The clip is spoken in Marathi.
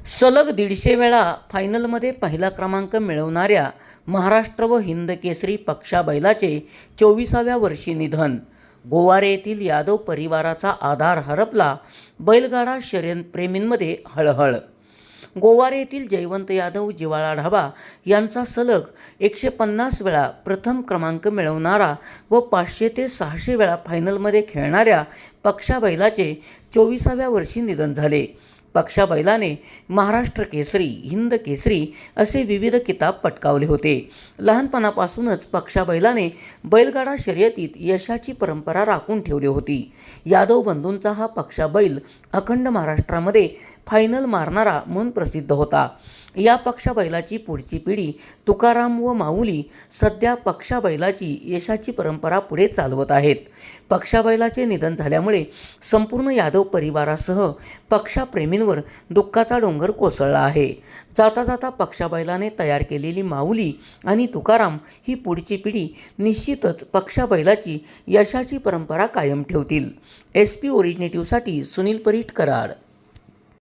सलग 150 वेळा फायनलमध्ये पहिला क्रमांक मिळवणाऱ्या महाराष्ट्र व हिंद केसरी पक्षा बैलाचे 24व्या वर्षी निधन. गोवारे येथील यादव परिवाराचा आधार हरपला. बैलगाडा शर्यतप्रेमींमध्ये हळहळ. गोवारे येथील जयवंत यादव जिवाळा ढाबा यांचा सलग 150 वेळा प्रथम क्रमांक मिळवणारा व 500 ते 600 वेळा फायनलमध्ये खेळणाऱ्या पक्षा बैलाचे 24व्या वर्षी निधन झाले. पक्षा बैलाने महाराष्ट्र केसरी, हिंद केसरी असे विविध किताब पटकावले होते. लहानपणापासूनच पक्षा बैलाने बैलगाडा शर्यतीत यशाची परंपरा राखून ठेवली होती. यादव बंधूंचा हा पक्षा बैल अखंड महाराष्ट्रामध्ये फायनल मारणारा म्हणून प्रसिद्ध होता. या पक्षा बैलाची पुढची पिढी तुकाराम व माऊली सध्या पक्षा बैलाची यशाची परंपरा पुढे चालवत आहेत. पक्षा बैलाचे निधन झाल्यामुळे संपूर्ण यादव परिवारासह पक्षाप्रेमींवर दुःखाचा डोंगर कोसळला आहे. जाता जाता पक्षा बैलाने तयार केलेली माऊली आणि तुकाराम ही पुढची पिढी निश्चितच पक्षा बैलाची यशाची परंपरा कायम ठेवतील. SP ओरिजिनेटिव्हसाठी सुनील परीट, कराड.